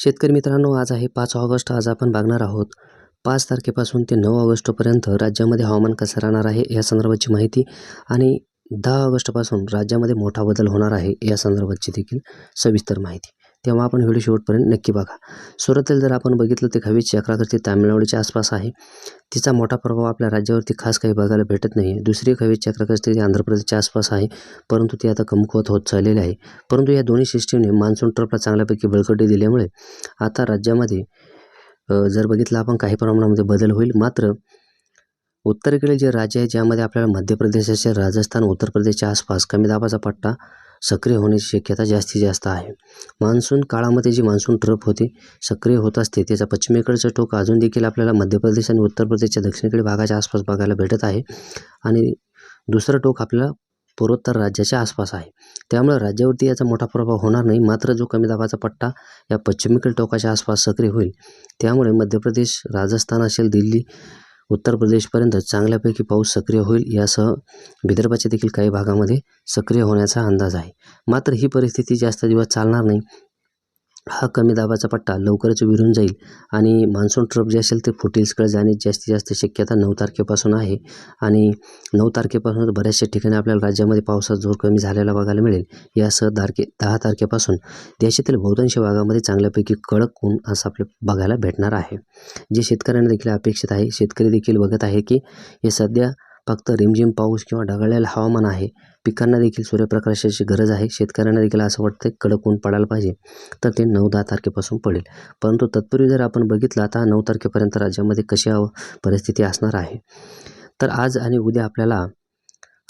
शेतकरी मित्रांनो, आज आहे 5 ऑगस्ट. आज आपण बघणार आहोत 5 तारखेपासून ते 9 ऑगस्टपर्यंत राज्यामध्ये हवामान कसं राहणार आहे या संदर्भाची माहिती आणि 10 ऑगस्टपासून राज्यामध्ये मोठा बदल होणार आहे या संदर्भाची देखील सविस्तर माहिती. तेव्हा आपण व्हिडिओ शेवटपर्यंत नक्की बघा. सुरुवातीला जर आपण बघितलं तर हवेची चक्रागती तामिळनाडूच्या आसपास आहे. तिचा मोठा प्रभाव आपल्या राज्यावरती खास काही बघायला भेटत नाही. दुसरी एक हवेची चक्रागती आंध्र प्रदेशच्या आसपास आहे, परंतु ती आता कमकुवत होत चाललेली आहे. परंतु या दोन्ही सिस्टीमने मान्सून ट्रफला चांगल्यापैकी बळकटी दिल्यामुळे आता राज्यामध्ये जर बघितलं आपण काही प्रमाणामध्ये बदल होईल. मात्र उत्तरेकडील जे राज्य आहे ज्यामध्ये आपल्याला मध्य प्रदेश असेल, राजस्थान, उत्तर प्रदेशच्या आसपास कमी दाबाचा पट्टा सक्रिय होण्याची शक्यता जास्तीत जास्त आहे. मान्सून काळामध्ये जी मान्सून ट्रफ होते सक्रिय होत असते त्याचा पश्चिमेकडचं टोक अजून देखील आपल्याला मध्य प्रदेश आणि उत्तर प्रदेशच्या दक्षिणेकडील भागाच्या आसपास बघायला भेटत आहे आणि दुसरं टोक आपल्याला पूर्वोत्तर राज्याच्या आसपास आहे. त्यामुळे राज्यावरती याचा मोठा प्रभाव होणार नाही. मात्र जो कमी दाबाचा पट्टा या पश्चिमेकडील टोकाच्या आसपास सक्रिय होईल त्यामुळे मध्य प्रदेश, राजस्थान असेल, दिल्ली, उत्तर प्रदेशपर्यंत चांगल्यापैकी पाऊस सक्रिय होईल. यासह विदर्भाच्या देखील काही भागामध्ये सक्रिय होण्याचा अंदाज आहे. मात्र ही परिस्थिती जास्त दिवस चालणार नाही. हा कमी दाबाचा पट्टा लवकरच विरून जाईल आणि मान्सून ट्रफ जे असेल ते फुटहिल्सकडे जाण्याची जास्तीत जास्त शक्यता 9 तारखेपासून आहे आणि 9 तारखेपासून बऱ्याचशा ठिकाणी आपल्याला राज्यामध्ये पावसाचा जोर कमी झालेला बघायला मिळेल. यासह 10 तारखेपासून देशातील बहुतांश भागामध्ये चांगल्यापैकी कडक ऊन असं आपल्याला बघायला भेटणार आहे, जे शेतकऱ्यांना देखील अपेक्षित आहे. शेतकरी देखील बघत आहे की हे सध्या फक्त रिमझिम पाऊस किंवा ढगाळलेलं हवामान आहे. पिकांना देखील सूर्यप्रकाशाची गरज आहे. शेतकऱ्यांना देखील असं वाटतं कडक ऊन पडायला पाहिजे, तर ते 9-10 तारखेपासून पडेल. परंतु तत्पूर्वी जर आपण बघितलं आता 9 तारखेपर्यंत राज्यामध्ये कशी परिस्थिती असणार आहे, तर आज आणि उद्या आपल्याला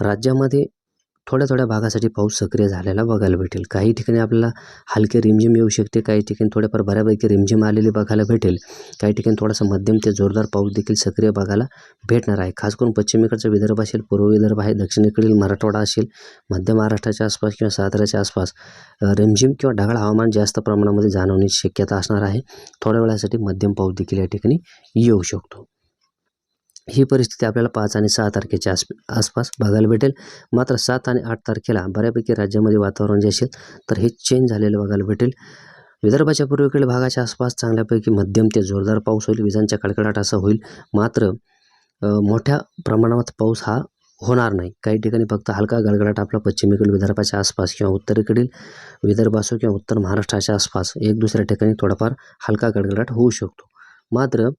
राज्यामध्ये थोड्या भागासाठी पाऊस सक्रिय झालेला बघायला भेटेल. काही ठिकाणी आपल्याला हलके रिमझिम येऊ शकते, काही ठिकाणी थोडेफार बऱ्यापैकी रिमझिम आलेले बघायला भेटेल, काही ठिकाणी थोडासा मध्यम ते जोरदार पाऊस देखील सक्रिय बघायला भेटणार आहे. खास करून पश्चिमेकडचा विदर्भ असेल, पूर्व विदर्भ आहे, दक्षिणेकडील मराठवाडा असेल, मध्य महाराष्ट्राच्या आसपास किंवा साताऱ्याच्या आसपास रिमझिम किंवा ढगाळ हवामान जास्त प्रमाणामध्ये जाणवण्याची शक्यता असणार आहे. थोड्या वेळासाठी मध्यम पाऊस देखील या ठिकाणी येऊ शकतो. ही परिस्थिती आपल्याला 5 आणि 6 तारखेच्या आसपास बघायला भेटेल. मात्र 7 आणि 8 तारखेला बऱ्यापैकी राज्यामध्ये वातावरण जे असेल तर हे चेंज झालेलं बघायला भेटेल. विदर्भाच्या पूर्वेकडील भागाच्या आसपास चांगल्यापैकी मध्यम ते जोरदार पाऊस होईल, विजांच्या कडकडाट असा होईल. मात्र मोठ्या प्रमाणात पाऊस हा होणार नाही. काही ठिकाणी फक्त हलका गडगडाट आपला पश्चिमेकडील विदर्भाच्या आसपास किंवा उत्तरेकडील विदर्भ असो किंवा उत्तर महाराष्ट्राच्या आसपास एक दुसऱ्या ठिकाणी थोडाफार हलका गडगडाट होऊ शकतो. मात्र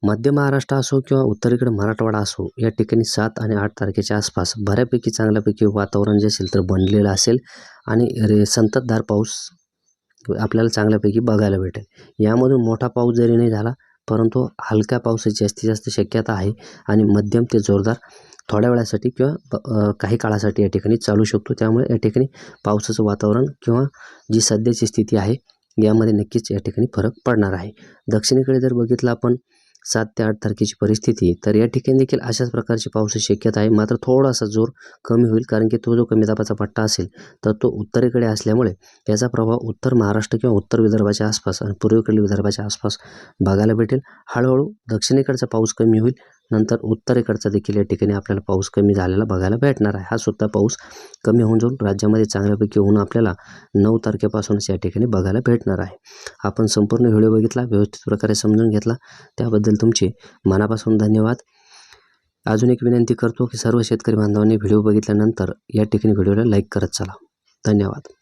मध्य महाराष्ट्र असो किंवा उत्तरेकडे मराठवाडा असो या ठिकाणी 7 आणि 8 तारखेच्या आसपास बऱ्यापैकी चांगल्यापैकी वातावरण जे असेल तर बनलेलं असेल आणि संततधार पाऊस आपल्याला चांगल्यापैकी बघायला भेटेल. यामधून मोठा पाऊस जरी नाही झाला परंतु हलक्या पावसाची जास्तीत जास्त शक्यता आहे आणि मध्यम ते जोरदार थोड्या वेळासाठी किंवा काही काळासाठी या ठिकाणी चालू शकतो. त्यामुळे या ठिकाणी पावसाचं वातावरण किंवा जी सध्याची स्थिती आहे यामध्ये नक्कीच या ठिकाणी फरक पडणार आहे. दक्षिणेकडे जर बघितलं आपण 7 ते 8 तारखेची परिस्थिती, तर या ठिकाणी देखील अशाच प्रकारची पावसाची शक्यता आहे. मात्र थोडासा जोर कमी होईल, कारण की तो जो कमी दाबाचा पट्टा असेल तर तो उत्तरेकडे असल्यामुळे याचा प्रभाव उत्तर महाराष्ट्र किंवा उत्तर विदर्भाच्या आसपास आणि पूर्वेकडील विदर्भाच्या आसपास बघायला भेटेल. हळूहळू दक्षिणेकडचा पाऊस कमी होईल, नंतर उत्तरेकडचा देखील या ठिकाणी आपल्याला पाऊस कमी झालेला बघायला भेटणार आहे. हा सुद्धा पाऊस कमी होऊन जाऊन राज्यामध्ये चांगल्यापैकी ऊन आपल्याला 9 तारखेपासूनच या ठिकाणी बघायला भेटणार आहे. आपण संपूर्ण व्हिडिओ बघितला, व्यवस्थित प्रकारे समजून घेतला, त्याबद्दल तुमचे मनापासून धन्यवाद. अजून एक विनंती करतो की सर्व शेतकरी बांधवांनी व्हिडिओ बघितल्यानंतर या ठिकाणी व्हिडिओला लाईक करत चला. धन्यवाद.